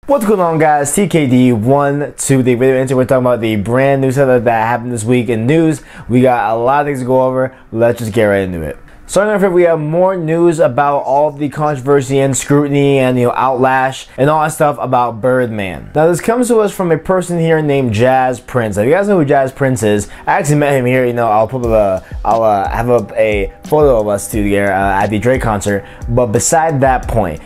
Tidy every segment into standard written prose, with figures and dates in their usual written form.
What's going on, guys? TKD1 to the video intro. We're talking about the brand new setup that happened this week in news. We got a lot of things to go over. Let's just get right into it. Starting off here, we have more news about all the controversy and scrutiny and outlash and all that stuff about Birdman. Now, this comes to us from a person here named Jas Prince. Now, if you guys know who Jas Prince is, I actually met him here. I'll put up have up a photo of us together at the Drake concert. But beside that point,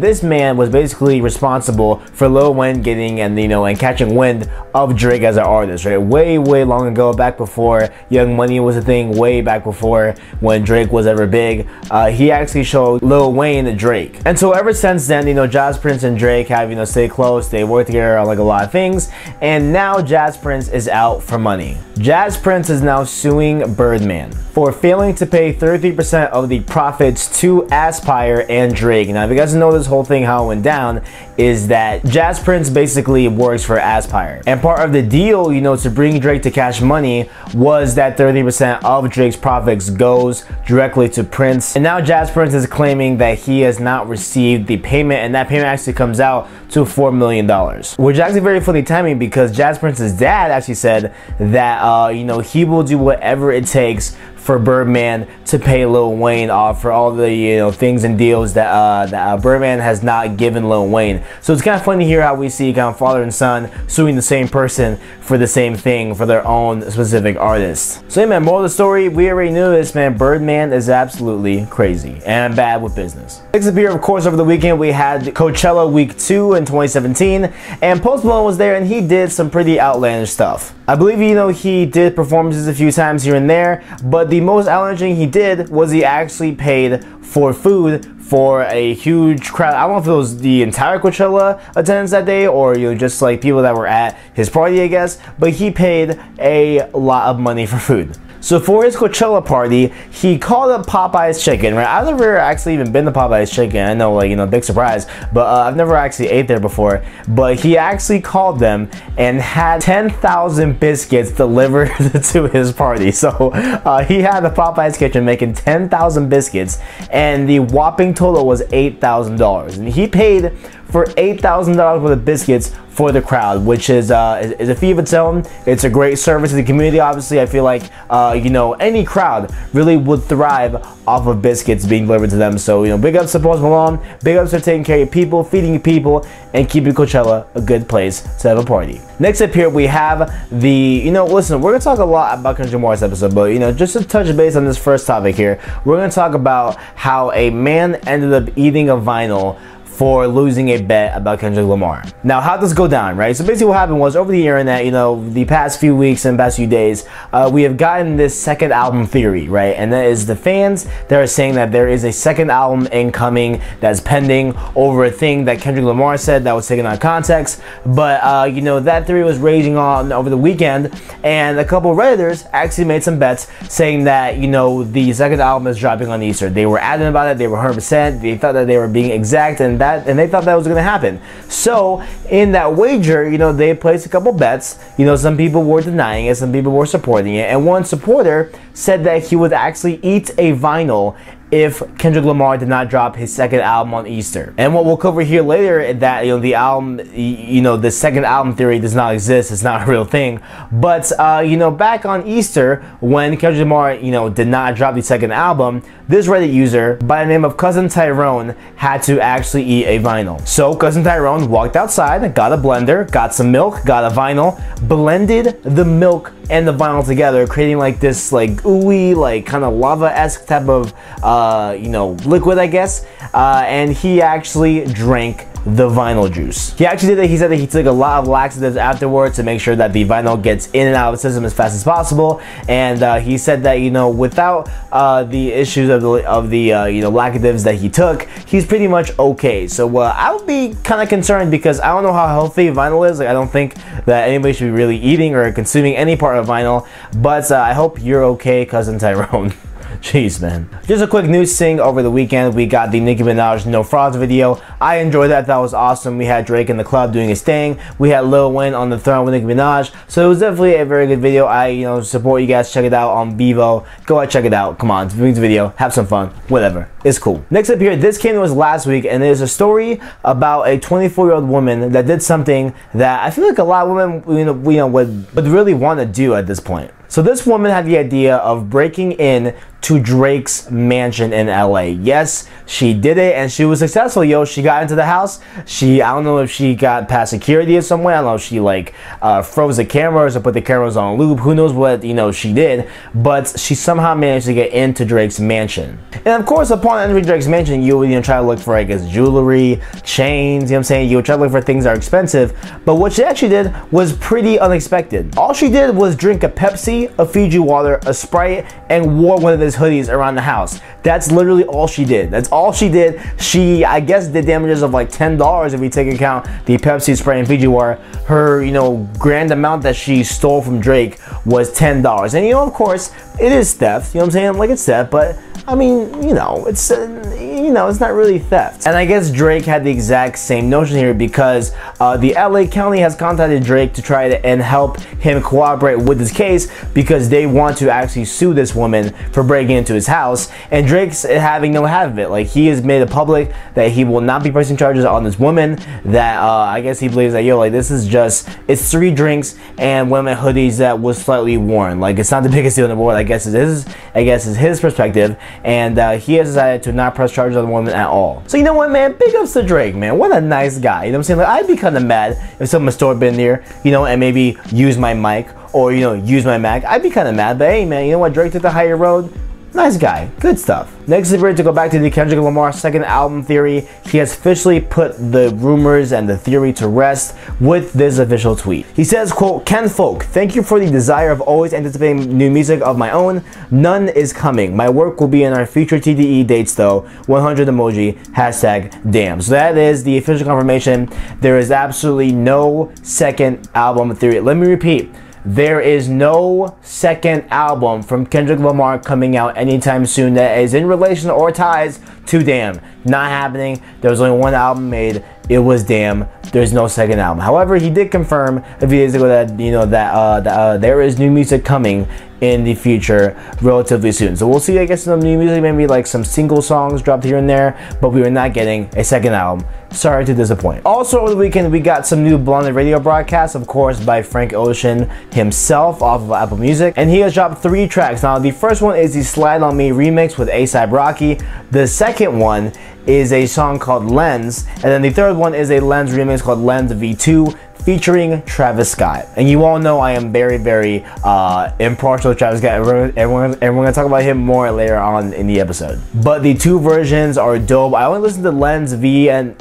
this man was basically responsible for Lil Wayne getting and catching wind of Drake as an artist, right? Way long ago, back before Young Money was a thing, way back before when Drake was ever big. He actually showed Lil Wayne Drake, and so ever since then, Jas Prince and Drake have stayed close. They work together on like a lot of things, and now Jas Prince is out for money. Jas Prince is now suing Birdman for failing to pay 33% of the profits to Aspire and Drake. Now, if you guys know this whole thing, how it went down is that Jas Prince basically works for Aspire, and part of the deal, to bring Drake to cash money was that 30% of Drake's profits goes directly to Prince. And now Jas Prince is claiming that he has not received the payment, and that payment actually comes out to $4 million, which is actually very funny timing because Jas Prince's dad actually said that he will do whatever it takes for Birdman to pay Lil Wayne off for all the things and deals that Birdman has not given Lil Wayne. So it's kind of funny here how we see kind of father and son suing the same person for the same thing for their own specific artist. So yeah, man, moral of the story, we already knew this, man. Birdman is absolutely crazy and bad with business. Next up here, of course, over the weekend we had Coachella Week 2 in 2017, and Post Malone was there and he did some pretty outlandish stuff. I believe he did performances a few times here and there, but the most outlandish thing he did was he actually paid for food for a huge crowd. I don't know if it was the entire Coachella attendance that day or just like people that were at his party, I guess, but he paid a lot of money for food. So for his Coachella party, he called up Popeye's Chicken, right? I've never actually even been to Popeye's Chicken. I know, big surprise, but I've never actually ate there before. But he actually called them and had 10,000 biscuits delivered to his party. So he had the Popeye's Kitchen making 10,000 biscuits, and the whopping total was $8,000. And he paid for $8,000 worth of biscuits for the crowd, which is a feat of its own. It's a great service to the community. Obviously, I feel like any crowd really would thrive off of biscuits being delivered to them. So big ups to Post Malone, big ups for taking care of people, feeding people, and keeping Coachella a good place to have a party. Next up here, we have the listen, we're gonna talk a lot about Kendrick Lamar this episode, but just to touch base on this first topic here, we're gonna talk about how a man ended up eating a vinyl for losing a bet about Kendrick Lamar. Now, how does this go down, right? So basically what happened was over the internet, the past few weeks and past few days, we have gotten this second album theory, right? And that is the fans that are saying that there is a second album incoming that's pending over a thing that Kendrick Lamar said that was taken out of context. But, that theory was raging on over the weekend, and a couple of Redditors actually made some bets saying that, the second album is dropping on Easter. They were adamant about it, they were 100%, they thought that they were being exact, and they thought that was going to happen. So in that wager, they placed a couple bets. Some people were denying it, some people were supporting it, and one supporter said that he would actually eat a vinyl if Kendrick Lamar did not drop his second album on Easter. And what we'll cover here later, that the album, the second album theory does not exist. It's not a real thing. But back on Easter, when Kendrick Lamar did not drop the second album, this Reddit user by the name of Cousin Tyrone had to actually eat a vinyl. So Cousin Tyrone walked outside, got a blender, got some milk, got a vinyl, blended the milk and the vinyl together, creating like this ooey, kind of lava-esque type of liquid, I guess, and he actually drank the vinyl juice. He actually did it. He said that he took a lot of laxatives afterwards to make sure that the vinyl gets in and out of the system as fast as possible, and he said that without the issues of the laxatives that he took, he's pretty much okay. So I would be kind of concerned because I don't know how healthy vinyl is. I don't think that anybody should be really eating or consuming any part of vinyl, but I hope you're okay, Cousin Tyrone. Jeez, man. Just a quick news thing over the weekend. We got the Nicki Minaj No Frauds video. I enjoyed that. That was awesome. We had Drake in the club doing his thing. We had Lil Wayne on the throne with Nicki Minaj. So it was definitely a very good video. I, support you guys. Check it out on Vivo. Go ahead, check it out. Come on, it's a video. Have some fun. Whatever. It's cool. Next up here, this came was last week, and it is a story about a 24-year-old woman that did something that I feel like a lot of women, would really want to do at this point. So this woman had the idea of breaking in to Drake's mansion in LA. Yes, she did it, and she was successful, yo. She got into the house. I don't know if she got past security or somewhere. I don't know if she froze the cameras or put the cameras on loop. Who knows what she did, but she somehow managed to get into Drake's mansion. And of course, upon entering Drake's mansion, you would try to look for, I guess, jewelry, chains. You know what I'm saying? You would try to look for things that are expensive. But what she actually did was pretty unexpected. All she did was drink a Pepsi, a Fiji water, a Sprite, and wore one of his hoodies around the house. That's literally all she did. That's all she did. She, I guess, did damages of like $10 if we take account the Pepsi, Sprite, and Fiji water. Her, grand amount that she stole from Drake was $10. And of course, it is theft. You know what I'm saying? Like, it's theft, but I mean, it's not really theft. And I guess Drake had the exact same notion here because the LA County has contacted Drake to try to help him cooperate with this case because they want to actually sue this woman for breaking into his house. And Drake's having no half of it. Like, he has made it public that he will not be pressing charges on this woman. That I guess he believes that this is just, it's 3 drinks and one of my hoodies that was slightly worn. Like, it's not the biggest deal in the world. I guess it's his perspective. And he has decided to not press charges on the woman at all. So you know what, man? Big ups to Drake, man. What a nice guy. You know what I'm saying? Like, I'd be kind of mad if someone stored in there, and maybe use my mic or, use my Mac. I'd be kind of mad. But hey, man, you know what? Drake took the higher road. Nice guy. Good stuff. Next is to go back to the Kendrick Lamar second album theory. He has officially put the rumors and the theory to rest with this official tweet. He says, quote, "Ken Folk, thank you for the desire of always anticipating new music of my own. None is coming. My work will be in our future TDE dates though. 100 emoji. #damn." So that is the official confirmation. There is absolutely no second album theory. Let me repeat. There is no second album from Kendrick Lamar coming out anytime soon that is in relation or ties to Damn. Not happening. There was only one album made. It was Damn. There's no second album. However, he did confirm a few days ago that there is new music coming in the future relatively soon. So we'll see, I guess, some new music, maybe like some single songs dropped here and there, but we are not getting a second album. Sorry to disappoint. Also over the weekend, we got some new Blonded radio broadcasts, of course, by Frank Ocean himself off of Apple Music. And he has dropped 3 tracks. Now, the first one is the Slide On Me remix with A$AP Rocky. The second one is a song called Lens. And then the third one is a Lens remix called Lens V2 featuring Travis Scott. And you all know I am very, very impartial to Travis Scott. Everyone's gonna talk about him more later on in the episode. But the 2 versions are dope. I only listened to Lens V and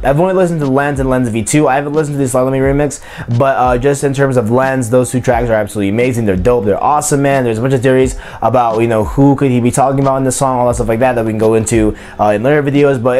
I've only listened to Lens and Lens V2. I haven't listened to the Slide On Me remix, but just in terms of Lens, those 2 tracks are absolutely amazing. They're dope. They're awesome, man. There's a bunch of theories about, who could he be talking about in the song, all that stuff like that we can go into in later videos, but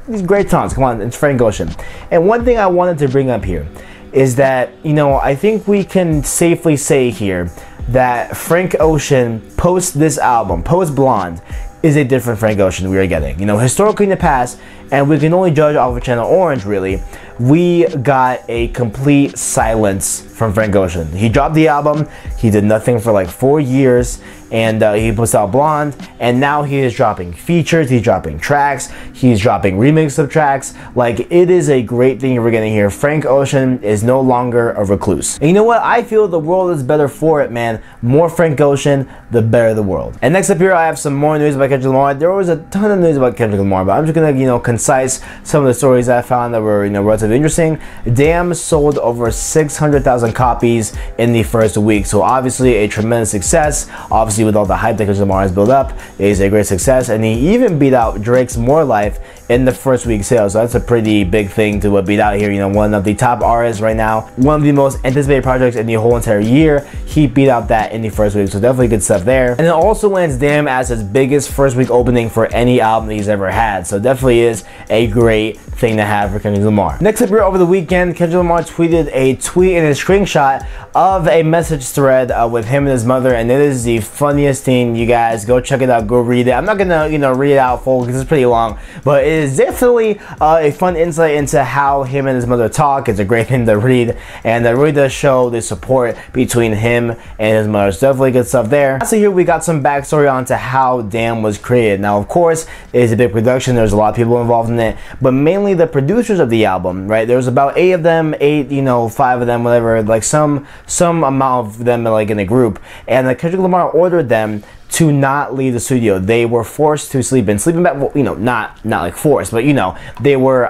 it's great songs. Come on, it's Frank Ocean. And one thing I wanted to bring up here is that, I think we can safely say here that Frank Ocean, post this album, post Blonde, is a different Frank Ocean we are getting. Historically in the past, and we can only judge off of Channel Orange, really, we got a complete silence from Frank Ocean. He dropped the album, he did nothing for like 4 years, and he puts out Blonde, and now he is dropping features, he's dropping tracks, he's dropping remixes of tracks. Like, it is a great thing we're getting here. Frank Ocean is no longer a recluse. And you know what? I feel the world is better for it, man. More Frank Ocean, the better the world. And next up here, I have some more news about Kendrick Lamar. There was a ton of news about Kendrick Lamar, but I'm just gonna, concise some of the stories I found that were, relatively interesting. Damn sold over 600,000 copies in the first week, so obviously a tremendous success. Obviously, with all the hype that Kendrick Lamar has built up, it is a great success, and he even beat out Drake's More Life in the first week sales. So that's a pretty big thing to beat out here. You know, one of the top artists right now, one of the most anticipated projects in the whole entire year. He beat out that in the first week, so definitely good stuff there. And it also lands Damn as his biggest first week opening for any album that he's ever had. So definitely is a great thing to have for Kendrick Lamar. Next up here over the weekend, Kendrick Lamar tweeted a tweet and a screenshot of a message thread with him and his mother, and it is the funniest thing. You guys go check it out, go read it. I'm not gonna, you know, read it out full because it's pretty long, but it is definitely a fun insight into how him and his mother talk. It's a great thing to read, and it really does show the support between him and his mother. It's definitely good stuff there. So here we got some backstory onto how Damn was created. Now, of course, it's a big production. There's a lot of people involved in it, but mainly the producers of the album, right? There's about 8 of them, 8, you know, 5 of them, whatever, like some amount of them like in a group, and Kendrick Lamar ordered them to not leave the studio. They were forced to sleep in sleeping bags. Well, you know, not like forced, but you know, they were,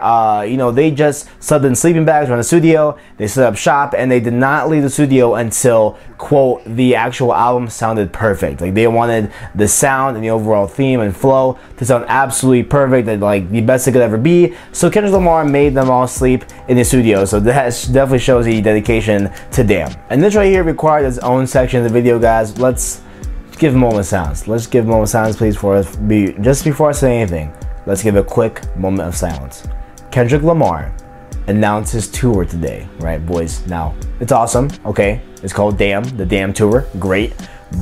you know, they just slept in sleeping bags around the studio. They set up shop, and they did not leave the studio until, quote, the actual album sounded perfect. Like, they wanted the sound and the overall theme and flow to sound absolutely perfect, and like the best it could ever be. So Kendrick Lamar made them all sleep in the studio. So that definitely shows the dedication to Damn. And this right here required its own section of the video, guys. Let's give a moment of silence. Let's give a moment of silence, please, just before I say anything. Let's give a quick moment of silence. Kendrick Lamar announced his tour today, right, boys? Now, it's awesome, okay? It's called Damn, the Damn Tour, great.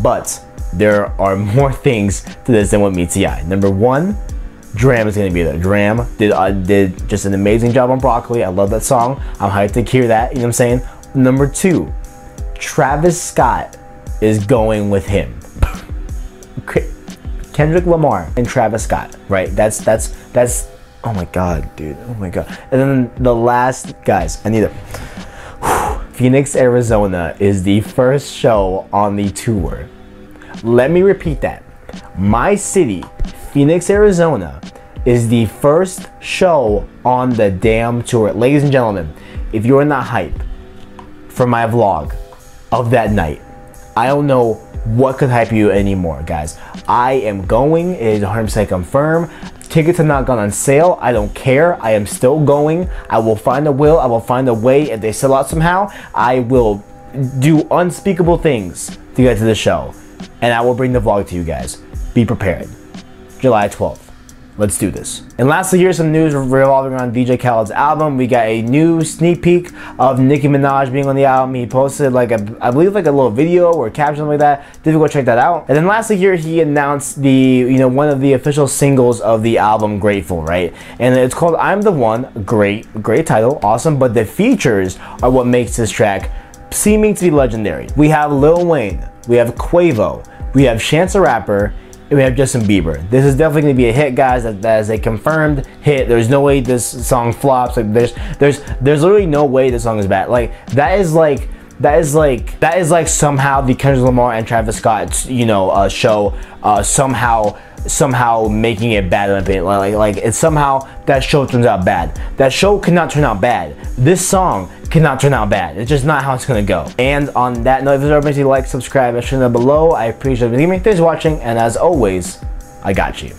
But there are more things to this than what meets the eye. Number one, Dram is gonna be there. Dram did just an amazing job on Broccoli. I love that song. I'm hyped to hear that, you know what I'm saying? Number two, Travis Scott is going with him. Kendrick Lamar and Travis Scott, right? That's oh my god, dude, oh my god. And then the last, guys, I need it. Phoenix, Arizona is the first show on the tour. Let me repeat that. My city, Phoenix, Arizona, is the first show on the Damn Tour. Ladies and gentlemen, if you're not hype for my vlog of that night, I don't know what could hype you anymore, guys. I am going. It is 100% confirmed. Tickets have not gone on sale. I don't care. I am still going. I will find a will. I will find a way. If they sell out somehow, I will do unspeakable things to get to the show, and I will bring the vlog to you guys. Be prepared. July 12th. Let's do this. And lastly, here's some news revolving around DJ Khaled's album. We got a new sneak peek of Nicki Minaj being on the album. He posted like I believe like a little video or caption like that. Did go check that out. And then lastly here, he announced the, you know, one of the official singles of the album, Grateful, right? And it's called I'm the One. Great title, awesome. But the features are what makes this track seeming to be legendary. We have Lil Wayne, we have Quavo, we have Chance the Rapper, and we have Justin Bieber. This is definitely gonna be a hit, guys. That is a confirmed hit. There's no way this song flops. Like there's literally no way this song is bad. Like that is like somehow the Kendrick Lamar and Travis Scott, you know, show somehow making it bad in my opinion. Like it's somehow that show turns out bad. That show cannot turn out bad. This song cannot turn out bad. It's just not how it's gonna go. And on that note, if there's ever like, subscribe, and share down below. I appreciate it. Thanks for watching, and as always, I got you.